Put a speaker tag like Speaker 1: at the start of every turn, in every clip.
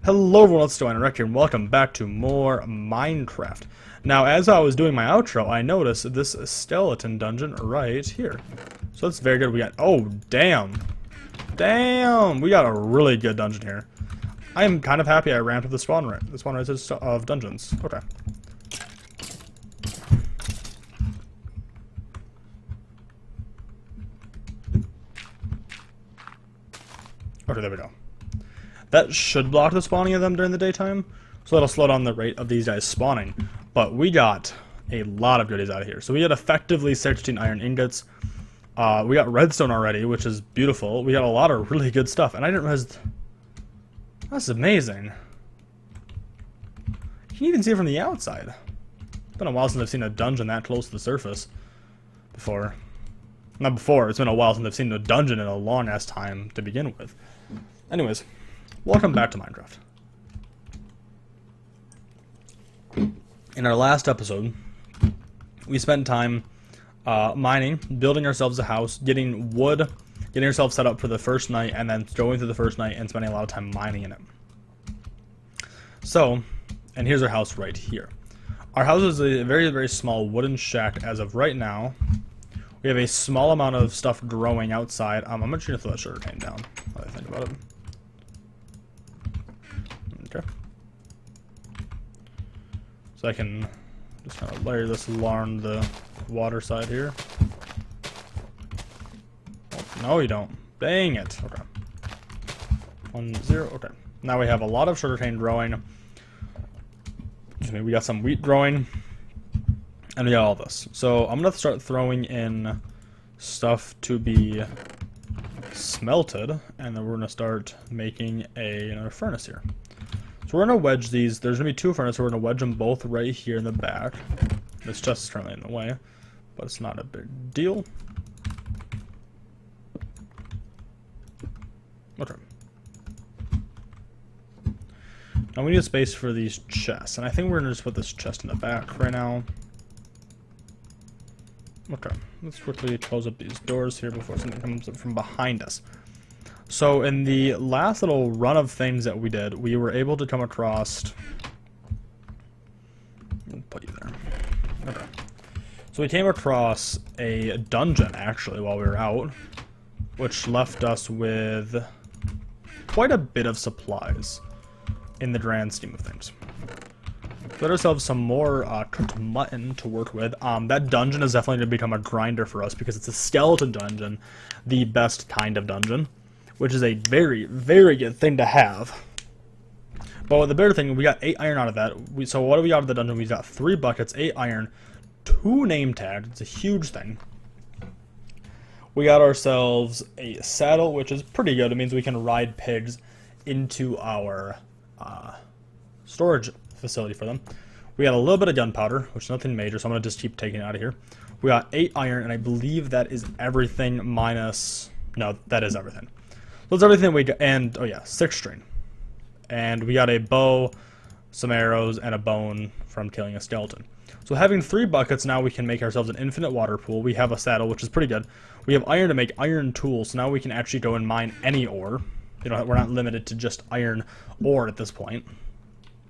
Speaker 1: Hello everyone, it's Rick here, and welcome back to more Minecraft. Now, as I was doing my outro, I noticed this skeleton dungeon right here. So that's very good. We got, oh, damn. Damn, we got a really good dungeon here. I am kind of happy I ramped up the spawn rate of dungeons. Okay. Okay, there we go. That should block the spawning of them during the daytime, so that'll slow down the rate of these guys spawning. But we got a lot of goodies out of here. So we got effectively 16 iron ingots. We got redstone already, which is beautiful. We got a lot of really good stuff, and I didn't realize... That's amazing. You can even see it from the outside. It's been a while since I've seen a dungeon that close to the surface before. Not before, it's been a while since I've seen a dungeon in a long-ass time to begin with. Anyways. Welcome back to Minecraft. In our last episode, we spent time mining, building ourselves a house, getting wood, getting ourselves set up for the first night, and then going through the first night and spending a lot of time mining in it. So, and here's our house right here. Our house is a very, very small wooden shack as of right now. We have a small amount of stuff growing outside. I'm actually going to throw that sugarcane down, while I think about it. Okay. So I can just kind of layer this along the water side here. Oh, no, you don't. Dang it. Okay. 1, 0. Okay. Now we have a lot of sugarcane growing. Excuse me, we got some wheat growing. And we got all this. So I'm going to start throwing in stuff to be smelted. And then we're going to start making another furnace here. So we're going to wedge these. There's going to be 2 furnaces. So we're going to wedge them both right here in the back. This chest is currently in the way, but it's not a big deal. Okay. Now we need a space for these chests. And I think we're going to just put this chest in the back right now. Okay. Let's quickly close up these doors here before something comes up from behind us. So in the last little run of things that we did, we were able to come across... I'll put you there. Okay. So we came across a dungeon, actually, while we were out, which left us with quite a bit of supplies in the grand scheme of things. Got ourselves some more cooked mutton to work with. That dungeon is definitely going to become a grinder for us because it's a skeleton dungeon, the best kind of dungeon, which is a very, very good thing to have. But with the better thing, we got 8 iron out of that. So what do we got out of the dungeon? We got 3 buckets, 8 iron, 2 name tags. It's a huge thing. We got ourselves a saddle, which is pretty good. It means we can ride pigs into our storage facility for them. We got a little bit of gunpowder, which is nothing major, so I'm going to just keep taking it out of here. We got 8 iron, and I believe that is everything minus... No, that is everything. So that's everything we got, and, oh yeah, 6 string. And we got a bow, some arrows, and a bone from killing a skeleton. So having 3 buckets, now we can make ourselves an infinite water pool. We have a saddle, which is pretty good. We have iron to make iron tools, so now we can actually go and mine any ore. You know, we're not limited to just iron ore at this point.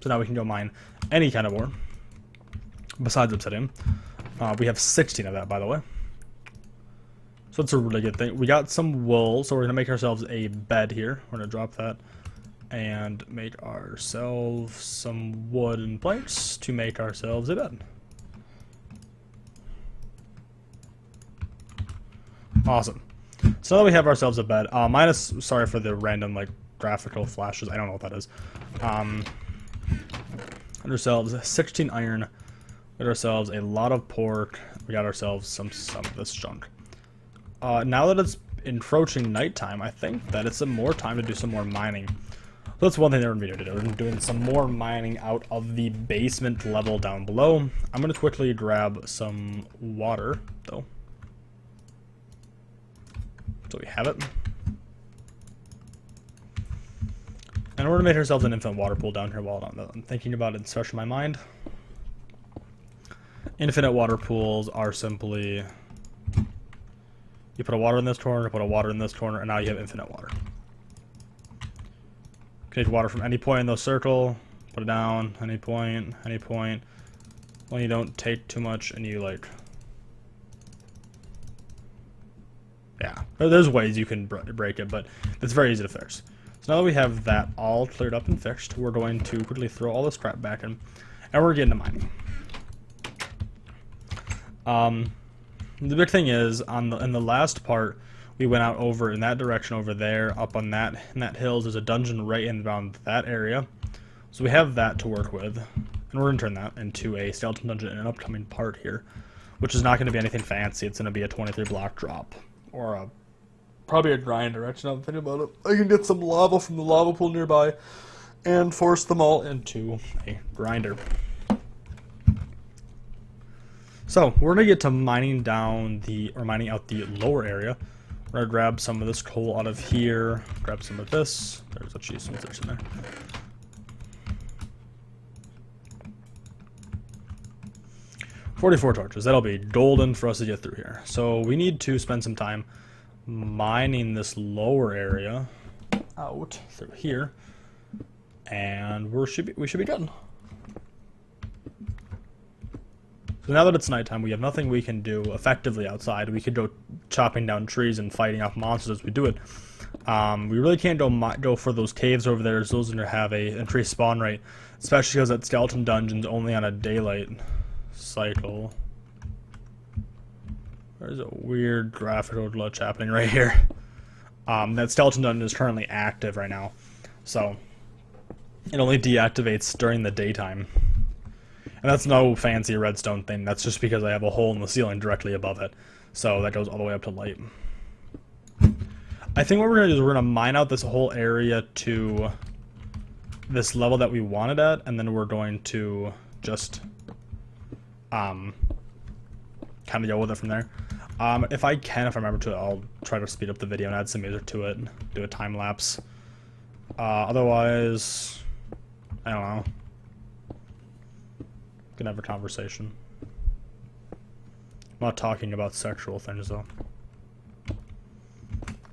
Speaker 1: So now we can go mine any kind of ore, besides obsidian. We have 16 of that, by the way. So it's a really good thing. We got some wool, so we're going to make ourselves a bed here. We're going to drop that and make ourselves some wooden planks to make ourselves a bed. Awesome. So now that we have ourselves a bed, sorry for the random, like, graphical flashes. I don't know what that is. Got ourselves 16 iron. We got ourselves a lot of pork. We got ourselves some of this junk. Now that it's encroaching nighttime, I think that it's more time to do some more mining. So that's one thing that we're going to be doing today. We're doing some more mining out of the basement level down below. I'm going to quickly grab some water, though. So we have it. And we're going to make ourselves an infinite water pool down here while I'm thinking about it, it's fresh in my mind. Infinite water pools are simply... You put a water in this corner, put a water in this corner, and now you have infinite water. Take water from any point in the circle, put it down, any point, any point. Well, you don't take too much and you like... Yeah, there's ways you can break it, but it's very easy to fix. So now that we have that all cleared up and fixed, we're going to quickly throw all this crap back in, and we're getting to mining. The big thing is, in the last part, we went out over in that direction over there, up on that, in that hills, there's a dungeon right in around that area. So we have that to work with, and we're going to turn that into a skeleton dungeon in an upcoming part here, which is not going to be anything fancy. It's going to be a 23 block drop, or probably a grinder. Actually, now I'm thinking about it, I can get some lava from the lava pool nearby and force them all into a grinder. So we're gonna get to mining out the lower area. We're gonna grab some of this coal out of here, grab some of this. There's a cheese there's in there. $44 torches. That'll be golden for us to get through here. So we need to spend some time mining this lower area out through here, and we should be done. So now that it's nighttime, we have nothing we can do effectively outside. We could go chopping down trees and fighting off monsters as we do it. We really can't go for those caves over there, as those are going to have a increased spawn rate, especially because that skeleton dungeon's only on a daylight cycle. There's a weird graphical glitch happening right here. That skeleton dungeon is currently active right now, so it only deactivates during the daytime. And that's no fancy redstone thing, that's just because I have a hole in the ceiling directly above it. So that goes all the way up to light. I think what we're going to do is we're going to mine out this whole area to this level that we wanted at, and then we're going to just kind of go with it from there. If I remember to, I'll try to speed up the video and add some music to it, do a time lapse. Otherwise, I don't know. Can have a conversation. I'm not talking about sexual things though.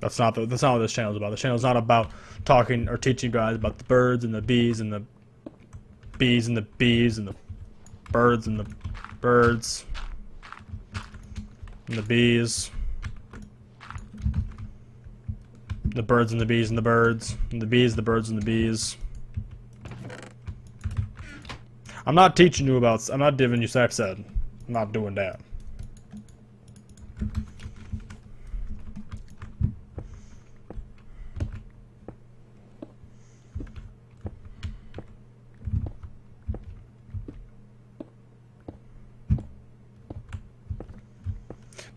Speaker 1: That's not what this channel is about. The channel is not about talking or teaching you guys about the birds and the bees and the bees and the bees and the birds and the birds and the bees. The birds and the bees and the birds and the bees, the birds and the bees. I'm not teaching you about, I'm not giving you sex ed. I'm not doing that.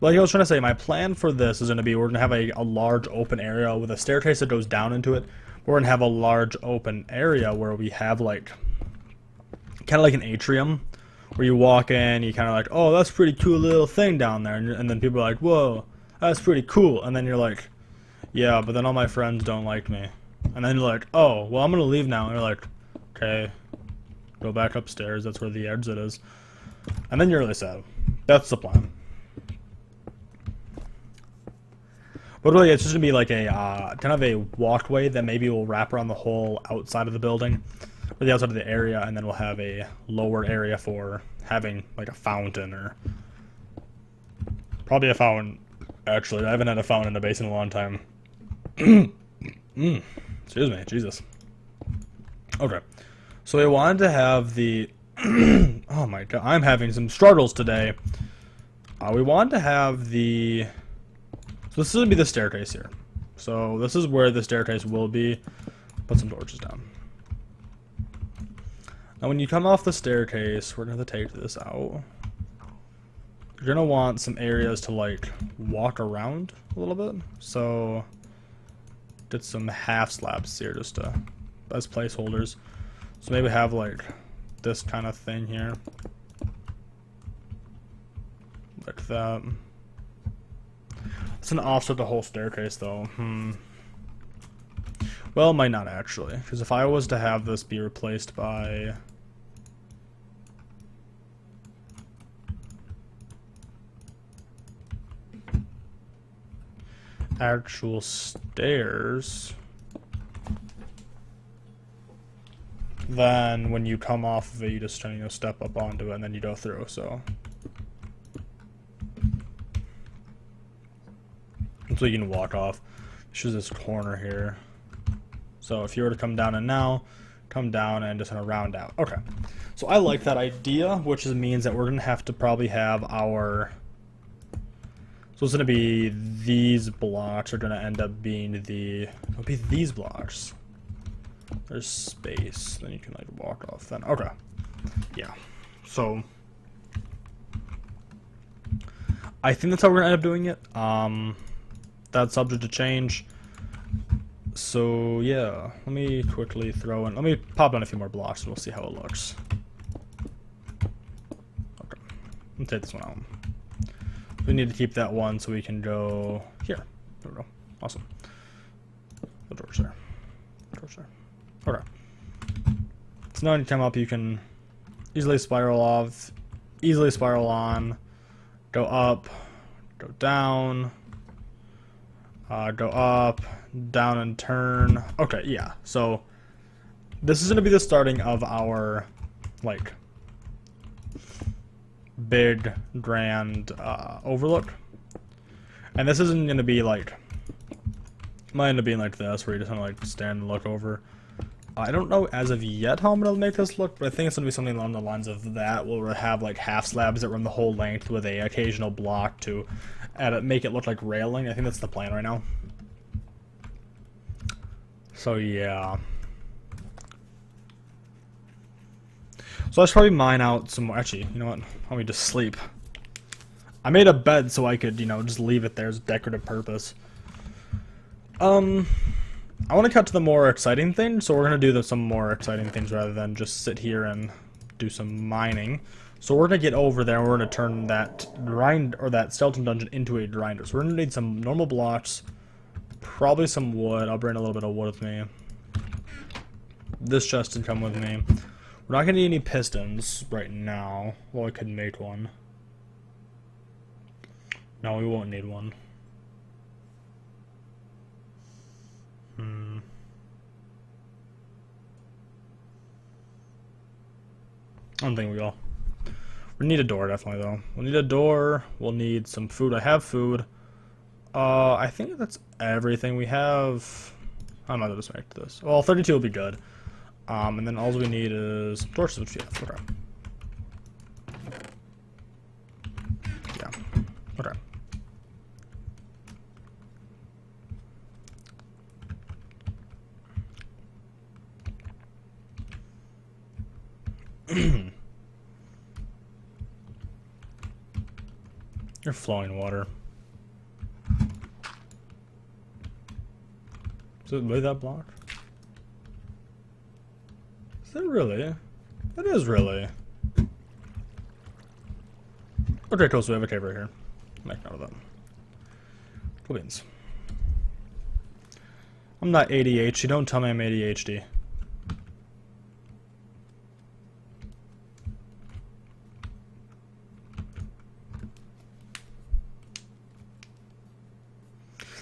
Speaker 1: Like I was trying to say, my plan for this is going to be, we're going to have a large open area with a staircase that goes down into it. We're going to have a large open area where we have like, kind of like an atrium, where you walk in, you kind of like, oh, that's a pretty cool little thing down there, and then people are like, whoa, that's pretty cool, and then you're like, yeah, but then all my friends don't like me, and then you're like, oh, well, I'm gonna leave now, and you're like, okay, go back upstairs, that's where the exit is, and then you're really sad. That's the plan. But really, it's just gonna be like a kind of a walkway that maybe will wrap around the whole outside of the building, or the outside of the area, and then we'll have a lower area for having like a fountain, or probably a fountain. Actually, I haven't had a fountain in a basin in a long time. Excuse me, Jesus. Okay, so we wanted to have the oh my god, I'm having some struggles today. We wanted to have the, so this is going to be the staircase here. So this is where the staircase will be. Put some torches down. Now when you come off the staircase, we're going to take this out. You're going to want some areas to like walk around a little bit. So get some half slabs here just to, as placeholders. So maybe have like this kind of thing here. Like that. It's an offset the whole staircase though. Well, it might not actually, because if I was to have this be replaced by actual stairs, then when you come off of it, you just step up onto it and then you go through. So you can walk off. It's just this corner here. So if you were to come down and now, come down and just kind of round out. Okay. So I like that idea, which means that we're going to have to probably have our... So it's going to be these blocks are going to end up being it'll be these blocks. There's space. Then you can like walk off then. Okay. Yeah. So I think that's how we're going to end up doing it. That's subject to change. So yeah, let me quickly let me pop in a few more blocks and we'll see how it looks. Okay. Let's take this one out. We need to keep that one so we can go here. There we go. Awesome. The door's there. Door's there. Okay. So now when you come up, you can easily spiral off, easily spiral on, go up, go down, go up, down and turn. Okay, yeah. So this is going to be the starting of our, like, big, grand overlook. And this isn't going to be like, it might end up being like this, where you just kind of like stand and look over. I don't know as of yet how I'm going to make this look, but I think it's going to be something along the lines of that, where we'll have like half slabs that run the whole length with a occasional block to make it look like railing. I think that's the plan right now. So yeah. So I should probably mine out some more. Actually, you know what? Let me just sleep. I made a bed so I could, just leave it there as a decorative purpose. I want to cut to the more exciting things, so we're going to do some more exciting things rather than just sit here and do some mining. So we're going to get over there and we're going to turn that that skeleton dungeon into a grinder. So we're going to need some normal blocks, probably some wood. I'll bring a little bit of wood with me. This chest can come with me. We're not going to need any pistons right now. Well, I could make one. No, we won't need one. I don't think we will. We need a door, definitely, though. We'll need a door. We'll need some food. I have food. I think that's everything we have. I might just make this. Well, 32 will be good. And then all we need is torches, which we have. Okay. Yeah. Okay. You're flowing water. Is it really that block? Is it really? It is really. Okay, cool, so we have a cave right here. Make note of that. Cool beans. I'm not ADHD, don't tell me I'm ADHD.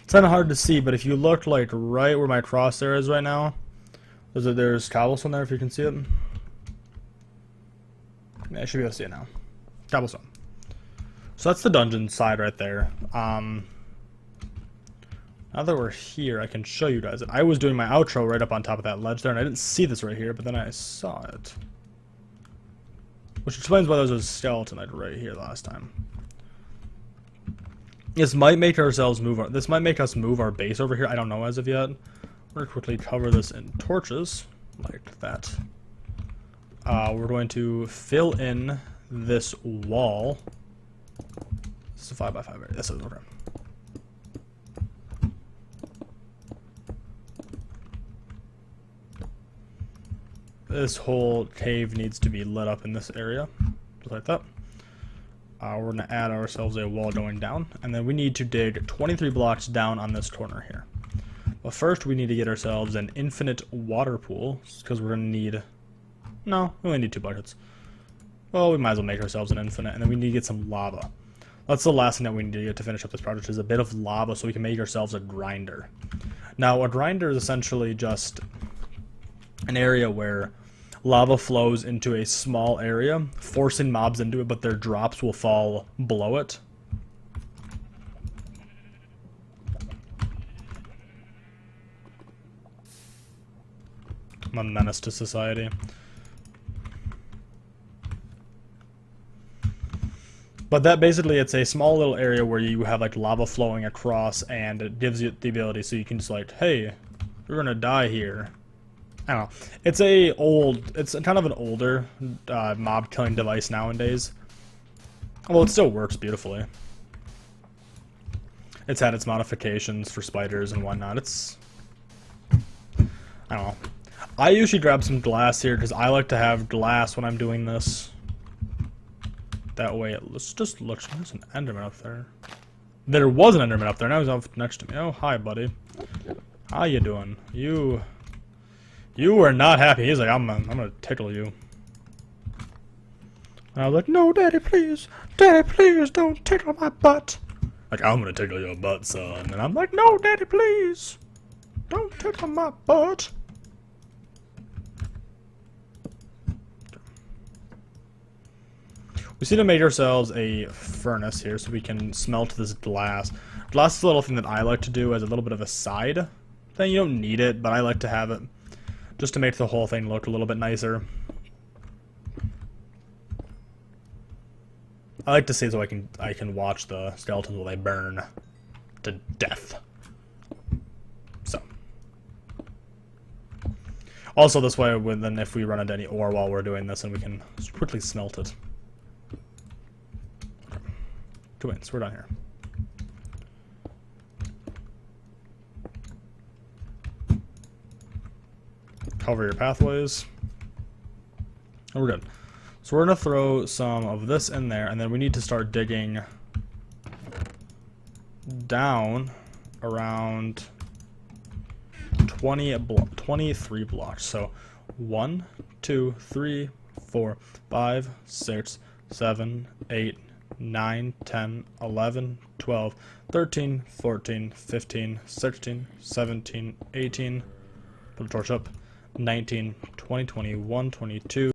Speaker 1: It's kind of hard to see, but if you look like right where my crosshair is right now, there's cobblestone there if you can see it. Yeah, I should be able to see it now. Cobblestone. So that's the dungeon side right there. Now that we're here, I can show you guys it. I was doing my outro right up on top of that ledge there, and I didn't see this right here, but then I saw it. Which explains why there was a skeleton like right here last time. This might make ourselves move this might make us move our base over here. I don't know as of yet. We're gonna quickly cover this in torches like that. We're going to fill in this wall. This is a 5x5 area. This is okay. This whole cave needs to be lit up in this area, just like that. We're going to add ourselves a wall going down, and then we need to dig 23 blocks down on this corner here. But first, we need to get ourselves an infinite water pool, because we're going to need... No, we only need 2 buckets. Well, we might as well make ourselves an infinite, and then we need to get some lava. That's the last thing that we need to get to finish up this project, is a bit of lava so we can make ourselves a grinder. Now, a grinder is essentially just an area where lava flows into a small area, forcing mobs into it, but their drops will fall below it. I'm a menace to society. But that basically, it's a small little area where you have like lava flowing across, and it gives you the ability so you can just like, hey, you're gonna die here. I don't know. It's kind of an older mob killing device nowadays. Well, it still works beautifully. It's had its modifications for spiders and whatnot. I don't know. I usually grab some glass here because I like to have glass when I'm doing this. That way it just looks... There's an Enderman up there. There was an Enderman up there, now he's up next to me. Oh, hi, buddy. How you doing? You were not happy. He's like, I'm gonna tickle you. And I was like, no, Daddy, please. Daddy, please, don't tickle my butt. Like, I'm gonna tickle your butt, son. And I'm like, no, Daddy, please. Don't tickle my butt. We need to make ourselves a furnace here so we can smelt this glass. Glass is a little thing that I like to do as a little bit of a side thing. You don't need it, but I like to have it just to make the whole thing look a little bit nicer. I like to see so I can watch the skeletons while they burn to death. So. Also, this way, then if we run into any ore while we're doing this, then we can quickly smelt it. Come in, so we're done here. Cover your pathways. And we're good. So we're going to throw some of this in there, and then we need to start digging down around 23 blocks. So 1, 2, 3, 4, 5, 6, 7, 8, 9, 10, 11, 12, 13, 14, 15, 16, 17, 18, put a torch up, 19, 20, 21, 22,